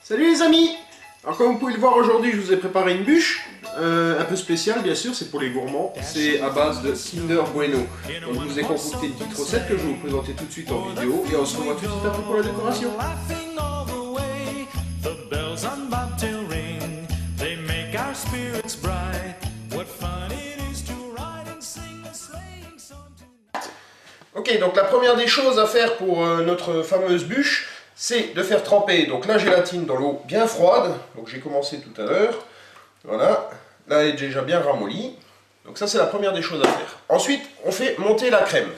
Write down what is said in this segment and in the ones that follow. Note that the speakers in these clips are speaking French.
Salut les amis! Alors comme vous pouvez le voir aujourd'hui, je vous ai préparé une bûche, un peu spéciale bien sûr, c'est pour les gourmands. C'est à base de Kinder Bueno. Donc je vous ai concocté une petite recette que je vais vous présenter tout de suite en vidéo et on se revoit tout de suite après pour la décoration. Ok, donc la première des choses à faire pour notre fameuse bûche, c'est de faire tremper donc la gélatine dans l'eau bien froide. Donc j'ai commencé tout à l'heure. Voilà, là elle est déjà bien ramollie. Donc ça c'est la première des choses à faire. Ensuite, on fait monter la crème.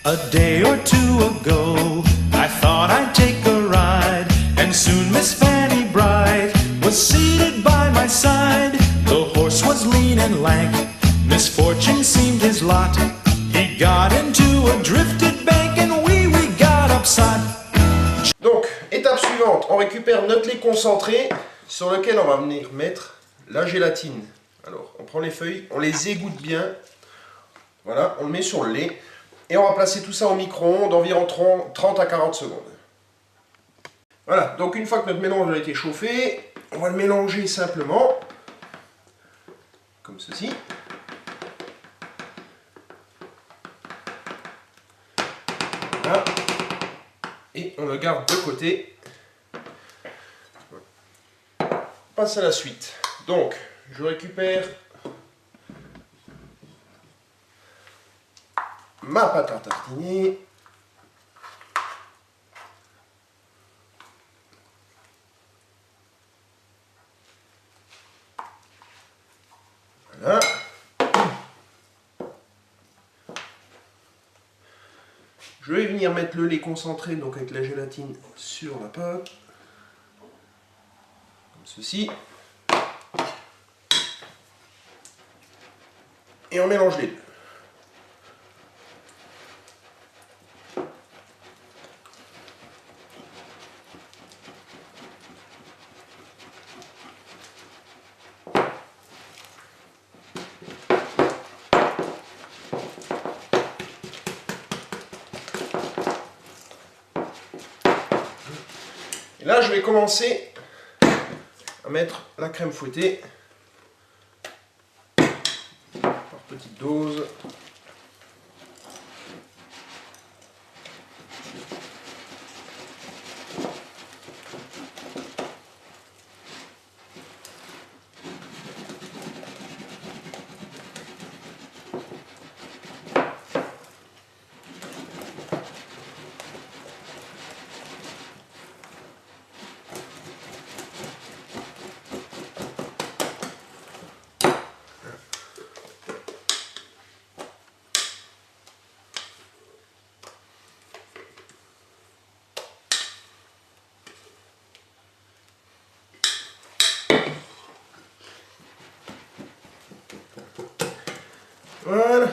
A day or two ago, I thought I'd take a ride, and soon Miss Fanny Bright was seated by my side. The horse was lean and lank, misfortune seemed his lot. He got into a drifted bank and we got upside. Donc, étape suivante, on récupère notre lait concentré sur lequel on va venir mettre la gélatine. Alors, on prend les feuilles, on les égoutte bien. Voilà, on le met sur le lait. Et on va placer tout ça au micro-ondes d'environ 30 à 40 secondes. Voilà, donc une fois que notre mélange a été chauffé, on va le mélanger simplement, comme ceci. Voilà. Et on le garde de côté. On passe à la suite. Donc, je récupère ma pâte à tartiner. Voilà. Je vais venir mettre le lait concentré, donc avec la gélatine, sur la pâte. Comme ceci. Et on mélange les deux. Et là, je vais commencer à mettre la crème fouettée par petites doses. Voilà.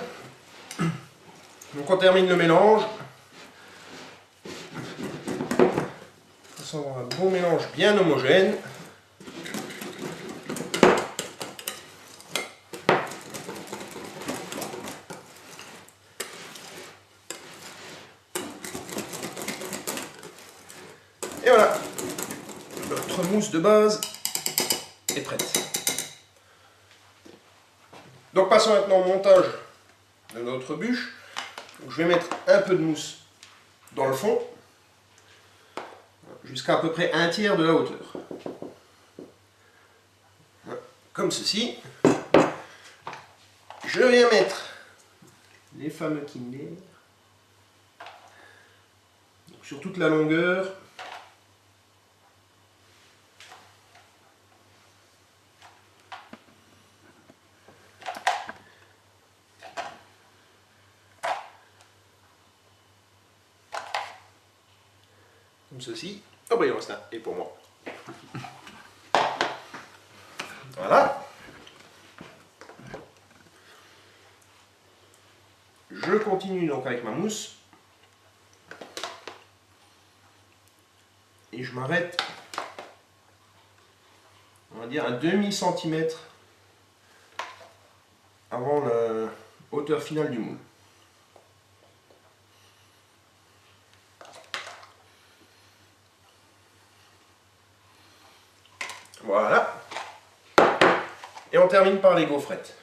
Donc on termine le mélange. On va avoir un bon mélange bien homogène. Et voilà, notre mousse de base est prête. Donc passons maintenant au montage de notre bûche. Donc, je vais mettre un peu de mousse dans le fond, jusqu'à peu près un tiers de la hauteur. Comme ceci. Je viens mettre les fameux Kinder sur toute la longueur. Comme ceci. Oh bah il en reste un, et pour moi. Voilà. Je continue donc avec ma mousse. Et je m'arrête va dire un demi-centimètre avant la hauteur finale du moule. Voilà. Et on termine par les gaufrettes.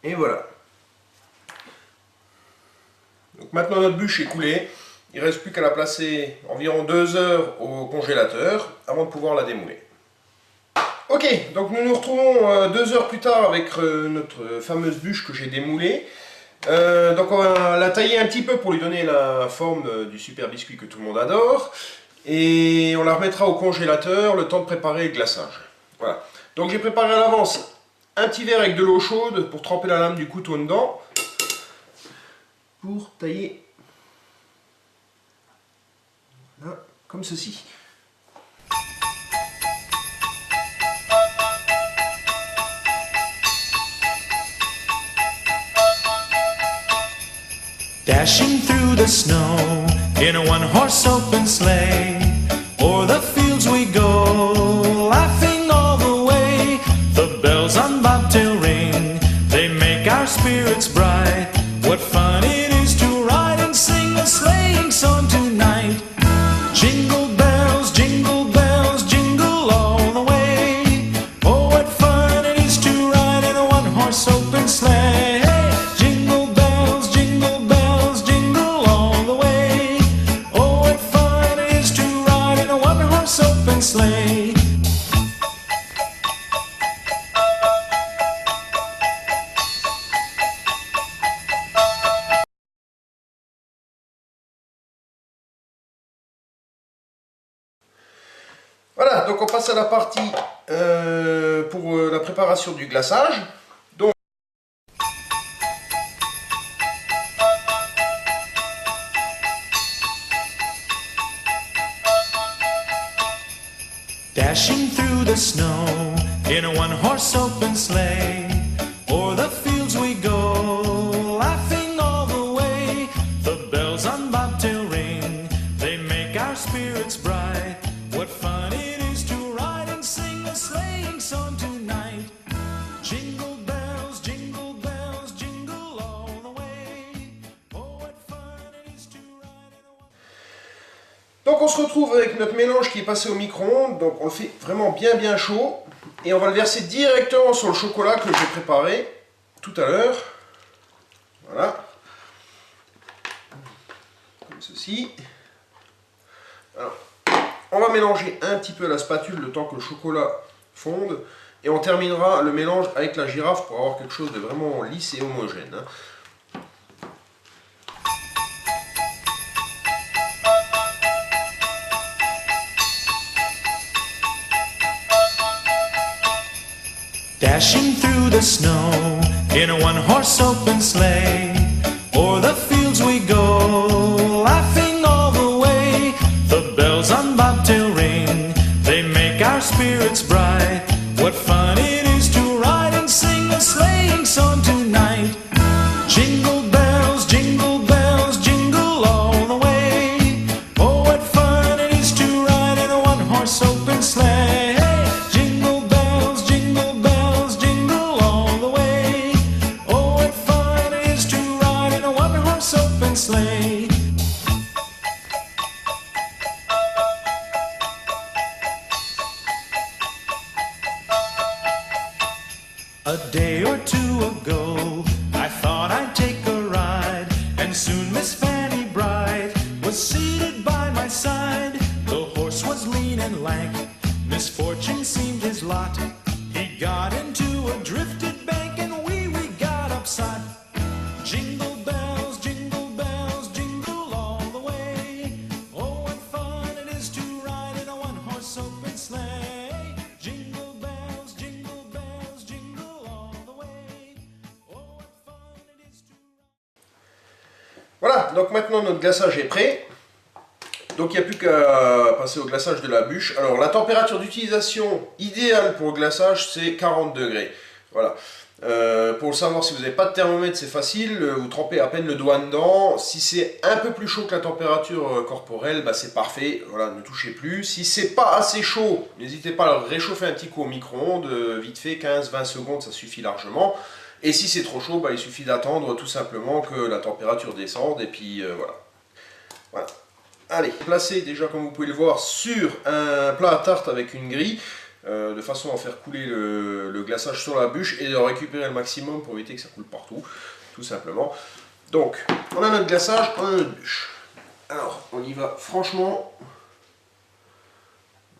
Et voilà. Donc maintenant notre bûche est coulée. Il ne reste plus qu'à la placer environ 2 heures au congélateur avant de pouvoir la démouler. Ok, donc nous nous retrouvons 2 heures plus tard avec notre fameuse bûche que j'ai démoulée. Donc on va la tailler un petit peu pour lui donner la forme du super biscuit que tout le monde adore. Et on la remettra au congélateur le temps de préparer le glaçage. Voilà. Donc j'ai préparé à l'avance un petit verre avec de l'eau chaude pour tremper la lame du couteau dedans. Pour tailler. Voilà, comme ceci. Dashing through the snow in a one-horse open sleigh, o'er the fields we go, laughing all the way. The bells on bobtail ring, they make our spirits bright. What fun it is to ride and sing a sleighing song tonight. Jingle bells, jingle all the way. Oh, what fun it is to ride in a one-horse open sleigh. Sleigh. Voilà, donc on passe à la partie pour la préparation du glaçage. Donc, Dashing through the snow in a one-horse open sleigh, o'er the fields we go, laughing all the way. The bells on bobtail ring, they make our spirits bright. What fun it is to ride and sing a sleighing song tonight. Jingle bells, jingle all the way. Oh, what fun it is to ride in a... Donc on se retrouve avec notre mélange qui est passé au micro-ondes, donc on le fait vraiment bien chaud, et on va le verser directement sur le chocolat que j'ai préparé tout à l'heure. Voilà. Comme ceci. Alors, on va mélanger un petit peu à la spatule le temps que le chocolat fonde, et on terminera le mélange avec la girafe pour avoir quelque chose de vraiment lisse et homogène. Dashing through the snow in a one-horse open sleigh, o'er the fields we go, laughing all the way. The bells on bobtail ring, they make our spirits bright. What fun it is to ride and sing a sleighing song tonight. Jingle bells, jingle all the way. Oh, what fun it is to ride in a one-horse open sleigh. Sleigh. A day or two ago, I thought I'd take a ride, and soon Miss Fanny Bright was seated by my side. The horse was lean and lank, misfortune seemed his lot. He got into a drifted bank, and we got upset. Jingle open sleigh. Voilà, donc maintenant notre glaçage est prêt. Donc il n'y a plus qu'à passer au glaçage de la bûche. Alors la température d'utilisation idéale pour le glaçage, c'est 40 degrés. Voilà. Pour le savoir, si vous n'avez pas de thermomètre, c'est facile, vous trempez à peine le doigt dedans. Si c'est un peu plus chaud que la température corporelle, bah c'est parfait, voilà, ne touchez plus. Si c'est pas assez chaud, n'hésitez pas à le réchauffer un petit coup au micro-ondes, vite fait, 15-20 secondes, ça suffit largement. Et si c'est trop chaud, bah, il suffit d'attendre tout simplement que la température descende, et puis voilà. Voilà. Allez, placez déjà, comme vous pouvez le voir, sur un plat à tarte avec une grille, de façon à faire couler le glaçage sur la bûche et de récupérer le maximum pour éviter que ça coule partout, tout simplement. Donc, on a notre glaçage, on a notre bûche. Alors, on y va franchement.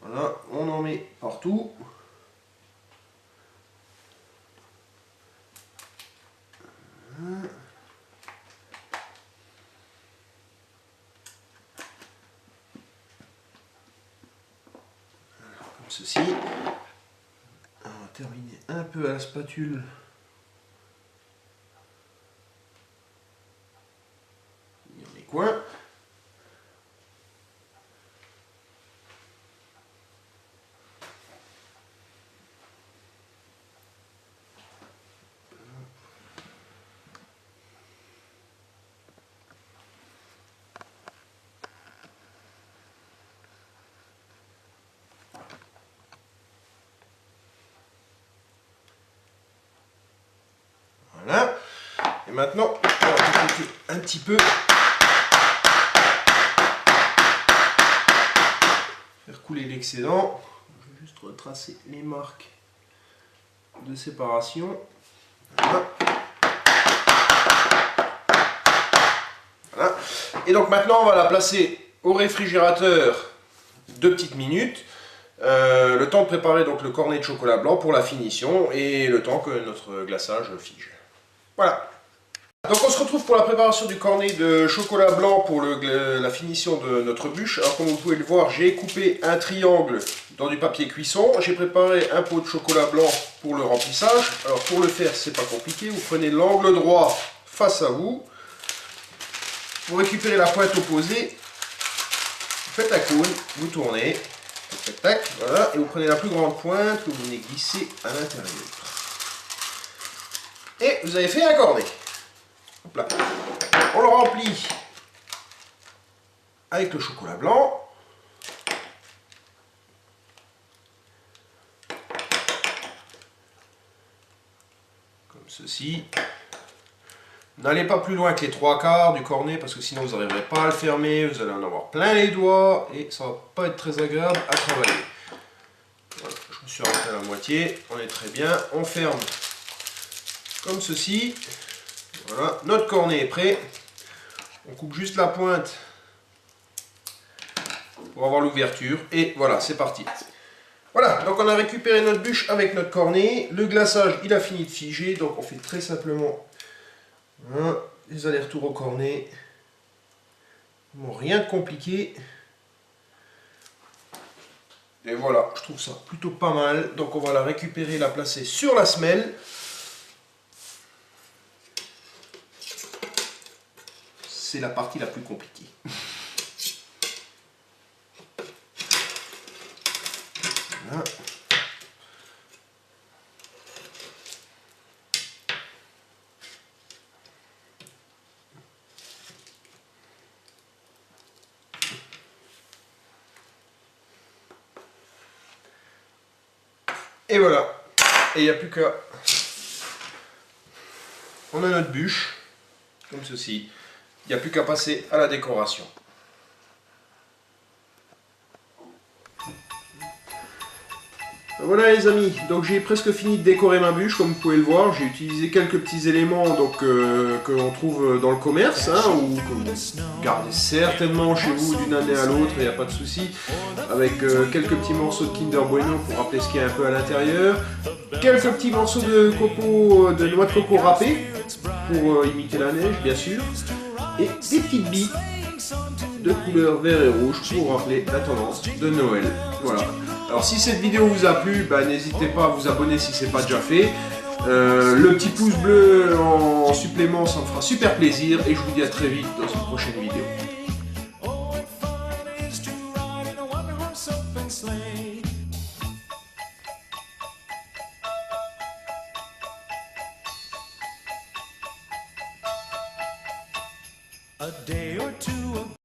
Voilà, on en met partout. Comme ceci. On va terminer un peu à la spatule. Dans les coins. Voilà. Et maintenant, on va piquer un petit peu. Faire couler l'excédent. Je vais juste retracer les marques de séparation. Voilà. Voilà. Et donc maintenant, on va la placer au réfrigérateur 2 petites minutes. Le temps de préparer donc le cornet de chocolat blanc pour la finition et le temps que notre glaçage fige. Voilà. Donc on se retrouve pour la préparation du cornet de chocolat blanc pour la finition de notre bûche. Alors comme vous pouvez le voir, j'ai coupé un triangle dans du papier cuisson. J'ai préparé un pot de chocolat blanc pour le remplissage. Alors pour le faire, c'est pas compliqué. Vous prenez l'angle droit face à vous. Vous récupérez la pointe opposée. Vous faites un cône, vous tournez. Tac, tac, voilà. Et vous prenez la plus grande pointe que vous venez glisser à l'intérieur. Et vous avez fait un cornet. Hop là. On le remplit avec le chocolat blanc. Comme ceci. N'allez pas plus loin que les 3/4 du cornet parce que sinon vous n'arriverez pas à le fermer. Vous allez en avoir plein les doigts et ça va pas être très agréable à travailler. Voilà, je me suis arrêté à la moitié. On est très bien. On ferme comme ceci. Voilà, notre cornet est prêt. On coupe juste la pointe pour avoir l'ouverture. Et voilà, c'est parti. Voilà, donc on a récupéré notre bûche avec notre cornet. Le glaçage, il a fini de figer. Donc on fait très simplement les allers-retours au cornet. Bon, rien de compliqué. Et voilà, je trouve ça plutôt pas mal. Donc on va la récupérer, la placer sur la semelle. C'est la partie la plus compliquée. Voilà. Et voilà. Et il n'y a plus qu'à... On a notre bûche, comme ceci. Il n'y a plus qu'à passer à la décoration. Voilà les amis, donc j'ai presque fini de décorer ma bûche, comme vous pouvez le voir. J'ai utilisé quelques petits éléments donc, que l'on trouve dans le commerce, hein, ou que vous gardez certainement chez vous d'une année à l'autre, il n'y a pas de souci. Avec quelques petits morceaux de Kinder Bueno pour rappeler ce qu'il y a un peu à l'intérieur. Quelques petits morceaux de noix de coco râpées pour imiter la neige, bien sûr. Et des petites billes de couleur vert et rouge pour rappeler la tendance de Noël. Voilà. Alors si cette vidéo vous a plu, bah, n'hésitez pas à vous abonner si ce n'est pas déjà fait. Le petit pouce bleu en supplément, ça me fera super plaisir. Et je vous dis à très vite dans une prochaine vidéo. A day or two ago